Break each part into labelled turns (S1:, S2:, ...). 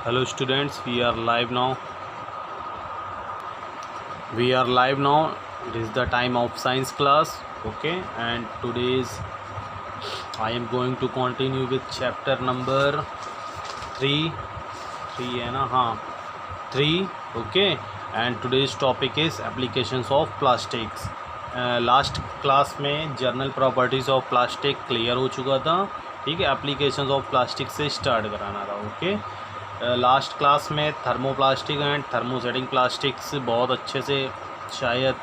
S1: Hello students, we are live now. It is the time of science class. Okay, and today's I am going to continue with chapter number 3. 3 है ना, हाँ 3. Okay, and today's topic is applications of plastics. Last class में general properties of plastic clear हो चुका था. ठीक है, applications of plastic से स्टार्ट कराना था. ओके, लास्ट क्लास में थर्मोप्लास्टिक एंड थर्मोसेटिंग प्लास्टिक्स बहुत अच्छे से शायद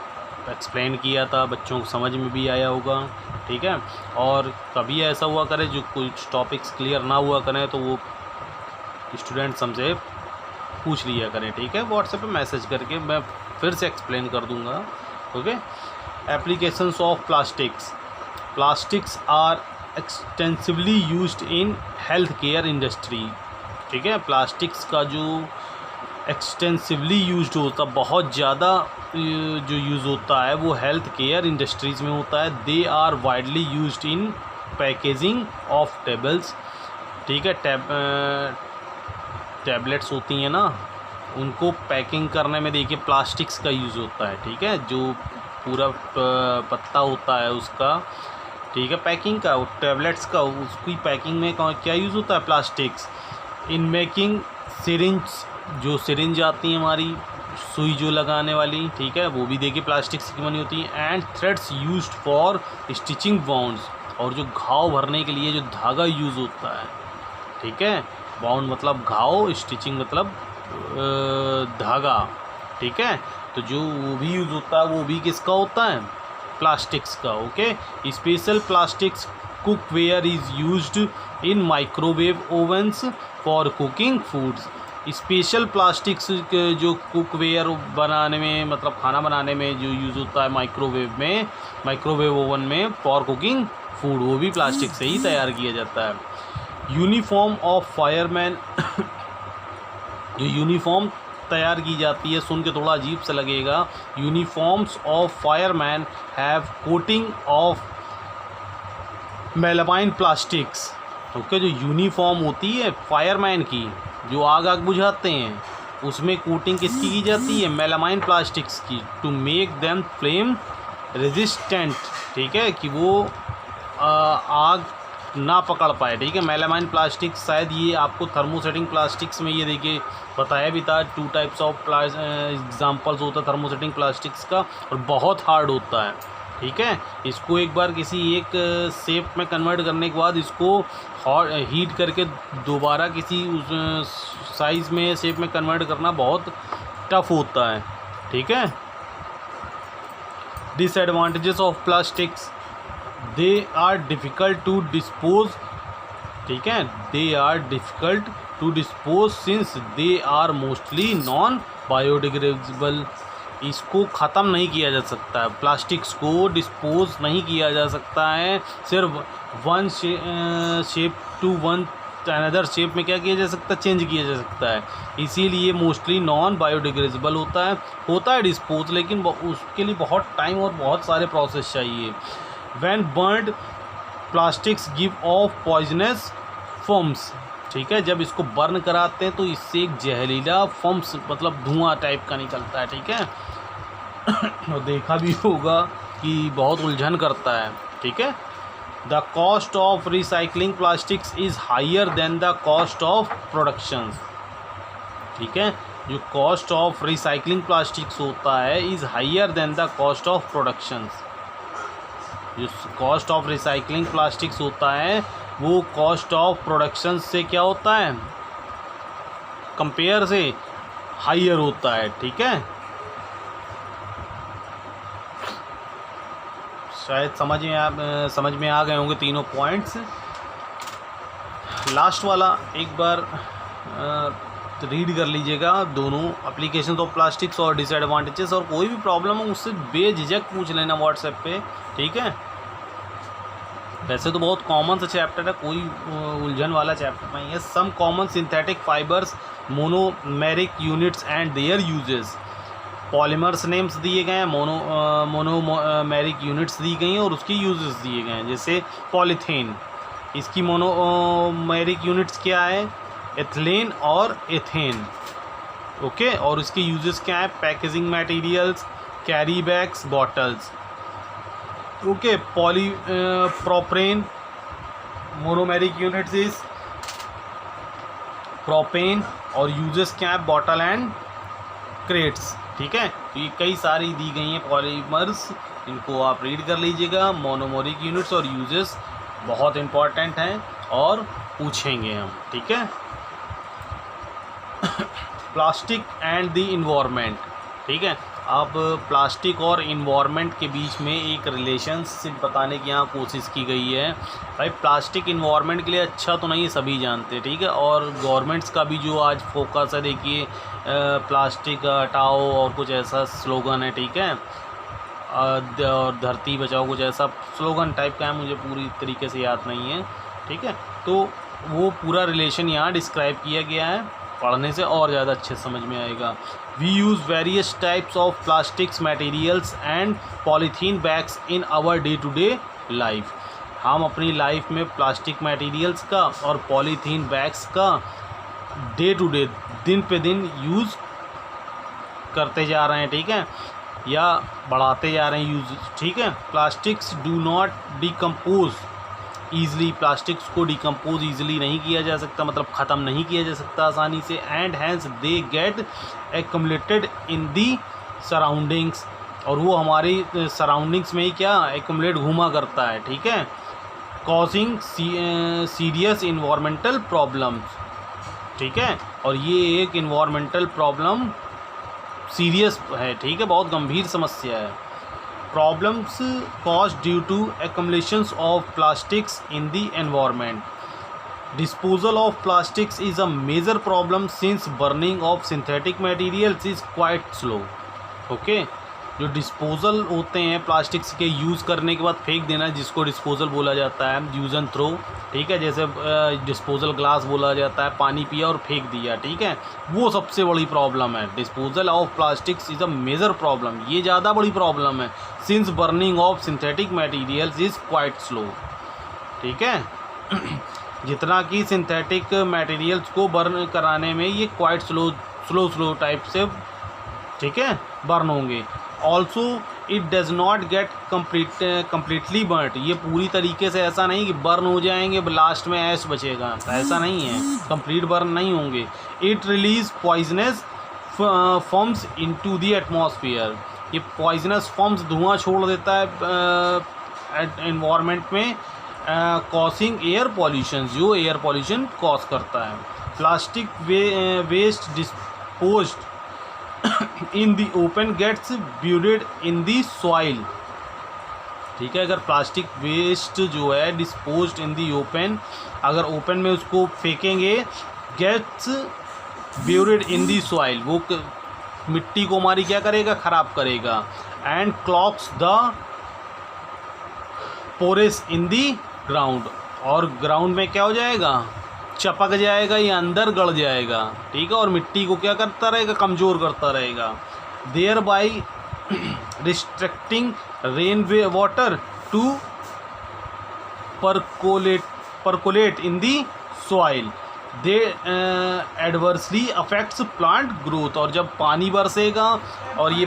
S1: एक्सप्लेन किया था, बच्चों को समझ में भी आया होगा. ठीक है, और कभी ऐसा हुआ करे जो कुछ टॉपिक्स क्लियर ना हुआ करें तो वो स्टूडेंट्स हमसे पूछ लिया करें. ठीक है, व्हाट्सएप पे मैसेज करके मैं फिर से एक्सप्लेन कर दूंगा. Okay, applications of plastics are extensively used in health care industry. ठीक है, प्लास्टिक्स का जो एक्सटेंसिवली यूज्ड होता, बहुत ज़्यादा जो यूज़ होता है वो हेल्थ केयर इंडस्ट्रीज़ में होता है. They are widely used in packaging of tables. ठीक है, टैबलेट्स होती हैं ना, उनको पैकिंग करने में देखिए प्लास्टिक्स का यूज़ होता है. ठीक है, जो पूरा पत्ता होता है उसका, ठीक है, पैकिंग का, टैबलेट्स का, उसकी पैकिंग में क्या यूज़ होता है, प्लास्टिक्स. इन मेकिंग सिरिंज, जो सिरिंज आती है हमारी सुई जो लगाने वाली, ठीक है, वो भी देखिए प्लास्टिक्स की बनी होती है. And threads used for stitching bounds, और जो घाव भरने के लिए जो धागा यूज़ होता है. ठीक है, बाउंड मतलब घाव, स्टिचिंग मतलब धागा. ठीक है, तो जो वो भी यूज़ होता है वो भी किसका होता है, प्लास्टिक्स का. Okay, special plastics cookware is used in microwave ओवन्स for cooking foods. Special plastics जो कुकवेयर बनाने में, मतलब खाना बनाने में जो यूज़ होता है माइक्रोवेव ओवन में फॉर कुकिंग फूड, वो भी प्लास्टिक से ही तैयार किया जाता है. यूनिफॉर्म ऑफ फायरमैन जो यूनिफॉर्म तैयार की जाती है, सुन के थोड़ा अजीब सा लगेगा. Uniforms of fireman have coating of melamine plastics. Okay, जो यूनिफॉर्म होती है फायरमैन की, जो आग बुझाते हैं, उसमें कोटिंग किसकी की जाती है, मेलामाइन प्लास्टिक्स की, to make them flame resistant. ठीक है, कि वो आग ना पकड़ पाए. ठीक है, मेलामाइन प्लास्टिक, शायद ये आपको थर्मोसेटिंग प्लास्टिक्स में ये देखिए बताया भी था. 2 टाइप्स ऑफ एग्जांपल्स होता है थर्मोसेटिंग प्लास्टिक्स का, और बहुत हार्ड होता है. ठीक है, इसको एक बार किसी एक शेप में कन्वर्ट करने के बाद इसको हीट करके दोबारा किसी उस साइज़ में, शेप में कन्वर्ट करना बहुत टफ होता है. ठीक है, disadvantages of plastics, they are difficult to dispose. ठीक है, they are difficult to dispose since they are mostly non biodegradable. इसको ख़त्म नहीं किया जा सकता है, प्लास्टिक्स को डिस्पोज नहीं किया जा सकता है. सिर्फ one shape to one another shape में क्या किया जा सकता है, चेंज किया जा सकता है. इसीलिए मोस्टली नॉन बायोडिग्रेडेबल होता है डिस्पोज, लेकिन उसके लिए बहुत टाइम और बहुत सारे प्रोसेस चाहिए. When burned plastics give of poisonous forms. ठीक है, जब इसको बर्न कराते हैं तो इससे एक जहरीला फॉर्म्स, मतलब धुआं टाइप का निकलता है. ठीक है, और देखा भी होगा कि बहुत उलझन करता है. ठीक है, the cost of recycling plastics is higher than the cost of production. ठीक है, जो कॉस्ट ऑफ रिसाइकलिंग प्लास्टिक्स होता है is higher than the cost of production. जो कॉस्ट ऑफ रिसाइकलिंग प्लास्टिक्स होता है वो कॉस्ट ऑफ प्रोडक्शन से क्या होता है, कंपेयर से हायर होता है. ठीक है, शायद समझ में आ गए होंगे तीनों पॉइंट्स. लास्ट वाला एक बार रीड कर लीजिएगा, दोनों एप्लीकेशन ऑफ प्लास्टिक्स और डिसएडवांटेजेस, और कोई भी प्रॉब्लम हो उससे बेझिझक पूछ लेना व्हाट्सएप पे. ठीक है, वैसे तो बहुत कॉमन सा चैप्टर है, कोई उलझन वाला चैप्टर नहीं है. Some common synthetic fibres, monomeric units and their uses. Polymers names दिए गए हैं, मोनोमेरिक यूनिट्स दी गई हैं और उसकी यूजेस दिए गए हैं. जैसे पॉलीथीन, इसकी मोनोमेरिक यूनिट्स क्या है, एथिलीन और एथेन। ओके, और इसके यूजेस क्या है? Packaging materials, carry bags, bottles. Okay, poly propane, monomeric units is propane, और यूजेस क्या है? Bottle and crates. ठीक है, तो ये कई सारी दी गई हैं पॉलीमर्स, इनको आप रीड कर लीजिएगा। मोनोमेरिक यूनिट्स और यूजेस बहुत इंपॉर्टेंट हैं और पूछेंगे हम। ठीक है, प्लास्टिक एंड द इन्वायरमेंट। ठीक है, अब प्लास्टिक और इन्वायरमेंट के बीच में एक रिलेशनशिप बताने की यहाँ कोशिश की गई है। भाई प्लास्टिक इन्वायरमेंट के लिए अच्छा तो नहीं, सभी जानते हैं। ठीक है, और गवर्नमेंट्स का भी जो आज फोकस है, देखिए प्लास्टिक हटाओ और कुछ ऐसा स्लोगन है। ठीक है, और धरती बचाओ, कुछ ऐसा स्लोगन टाइप का है, मुझे पूरी तरीके से याद नहीं है। ठीक है, तो वो पूरा रिलेशन यहाँ डिस्क्राइब किया गया है, पढ़ने से और ज़्यादा अच्छे समझ में आएगा। We use various types of plastics materials and polythene bags in our day to day life. हम अपनी लाइफ में प्लास्टिक मटेरियल्स का और पॉलीथीन बैग्स का डे टू डे, दिन पे दिन यूज़ करते जा रहे हैं। ठीक है, या बढ़ाते जा रहे हैं यूज। ठीक है, plastics do not decompose easily, plastics को डिकम्पोज ईज़िली नहीं किया जा सकता, मतलब ख़त्म नहीं किया जा सकता आसानी से। And hence they get accumulated in the surroundings, और वो हमारी सराउंडिंग्स में ही क्या एक्युमुलेट घूमा करता है। ठीक है, कॉजिंग सीरियस इन्वायरमेंटल प्रॉब्लम्स। ठीक है, और ये एक इन्वायरमेंटल प्रॉब्लम सीरियस है। ठीक है, बहुत गंभीर समस्या है। Problems cause due to accumulations of plastics in the environment. Disposal of plastics is a major problem since burning of synthetic materials is quite slow. Okay, जो डिस्पोजल होते हैं प्लास्टिक्स के यूज़ करने के बाद फेंक देना, जिसको डिस्पोजल बोला जाता है, यूज़ एंड थ्रो। ठीक है, जैसे डिस्पोजल ग्लास बोला जाता है, पानी पिया और फेंक दिया। ठीक है, वो सबसे बड़ी प्रॉब्लम है। Disposal of plastics is a major problem, ये ज़्यादा बड़ी प्रॉब्लम है। Since burning of synthetic materials is quite slow. ठीक है, जितना कि सिंथेटिक मटेरियल्स को बर्न कराने में ये क्वाइट स्लो टाइप से, ठीक है, बर्न होंगे। Also it does not get completely burnt, ये पूरी तरीके से ऐसा नहीं कि बर्न हो जाएंगे लास्ट में ऐश बचेगा, ऐसा नहीं है, कंप्लीट बर्न नहीं होंगे। It release poisonous fumes into the atmosphere, ये पॉइजनस फॉर्म्स धुआं छोड़ देता है एनवायरनमेंट में, कॉजिंग एयर पॉल्यूशन, जो एयर पॉल्यूशन कॉज करता है। Plastic waste disposed in the open gets buried in the soil. ठीक है, अगर प्लास्टिक वेस्ट जो है डिस्पोज्ड इन दी ओपन, अगर ओपन में उसको फेंकेंगे, gets buried in the soil, वो मिट्टी को हमारी क्या करेगा, ख़राब करेगा। And clogs the pores in the ground, और ग्राउंड में क्या हो जाएगा, चपक जाएगा या अंदर गड़ जाएगा। ठीक है, और मिट्टी को क्या करता रहेगा, कमज़ोर करता रहेगा। Thereby restricting rain water to percolate in the soil, they adversely affects plant growth, और जब पानी बरसेगा और ये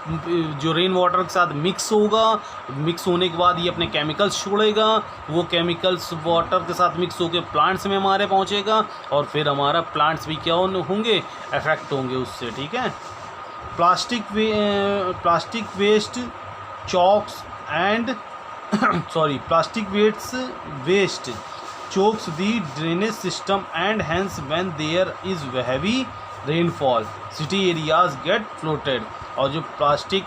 S1: जो रेन वाटर के साथ मिक्स होगा, मिक्स होने के बाद ये अपने केमिकल्स छोड़ेगा, वो केमिकल्स वाटर के साथ मिक्स होकर प्लांट्स में हमारे पहुंचेगा, और फिर हमारा प्लांट्स भी क्या होंगे, अफेक्ट होंगे उससे। ठीक है, plastic waste chokes and plastic waste chokes the drainage system, and hence when there is heavy rainfall city areas get flooded। और जो प्लास्टिक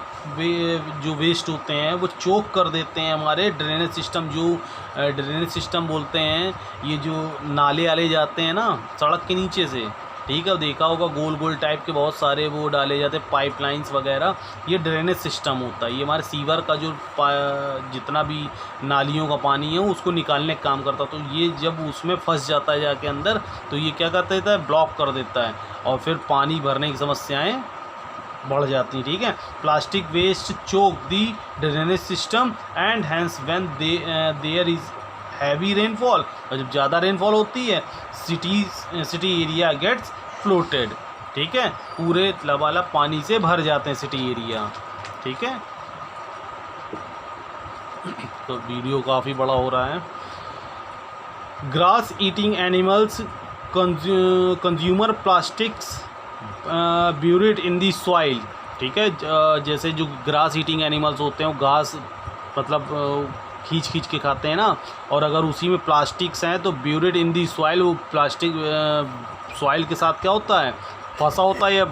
S1: जो वेस्ट होते हैं वो चोक कर देते हैं हमारे ड्रेनेज सिस्टम, जो ड्रेनेज सिस्टम बोलते हैं, ये जो नाले आले जाते हैं ना सड़क के नीचे से। ठीक है, देखा होगा गोल गोल टाइप के बहुत सारे वो डाले जाते हैं पाइपलाइंस वगैरह, ये ड्रेनेज सिस्टम होता है। ये हमारे सीवर का जो जितना भी नालियों का पानी है उसको निकालने का काम करता है। तो ये जब उसमें फंस जाता है जाके अंदर, तो ये क्या कर देता है, ब्लॉक कर देता है, और फिर पानी भरने की समस्याएँ बढ़ जाती हैं। ठीक है, plastic waste choke the drainage system, and hence when there is heavy rainfall, और जब ज़्यादा रेनफॉल होती है सिटी एरिया गेट्स फ्लोटेड, ठीक है, पूरे लबालब पानी से भर जाते हैं सिटी एरिया, ठीक है। तो वीडियो काफ़ी बड़ा हो रहा है। Grass eating animals consumer plastics buried in the soil, ठीक है। जैसे जो ग्रास ईटिंग एनिमल्स होते हैं वो घास मतलब खींच के खाते हैं ना, और अगर उसी में प्लास्टिक्स हैं तो ब्यूरिड इन दी सॉइल, वो प्लास्टिक सॉइल के साथ क्या होता है, फंसा होता है या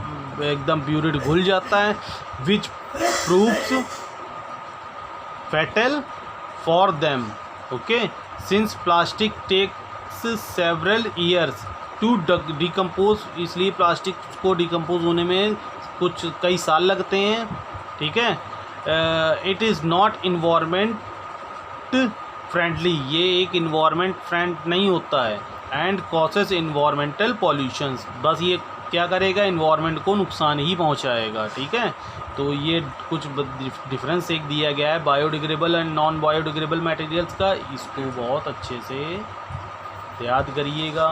S1: एकदम ब्यूरिड घुल जाता है, which proves fatal for them, okay, since plastic takes several years to decompose, इसलिए प्लास्टिक को डिकम्पोज होने में कुछ कई साल लगते हैं, ठीक है। It is not environment friendly, ये एक इन्वायरमेंट फ्रेंड नहीं होता है, एंड कॉसेस इन्वायरमेंटल पॉल्यूशंस, बस ये क्या करेगा, इन्वायरमेंट को नुकसान ही पहुंचाएगा, ठीक है। तो ये कुछ डिफरेंस एक दिया गया है biodegradable and non biodegradable materials का, इसको बहुत अच्छे से याद करिएगा,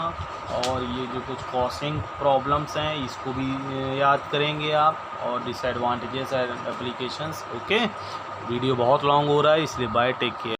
S1: और ये जो कुछ कॉस्टिंग प्रॉब्लम्स हैं इसको भी याद करेंगे आप, और disadvantages and applications, okay. Video बहुत लॉन्ग हो रहा है इसलिए बाय, टेक केयर।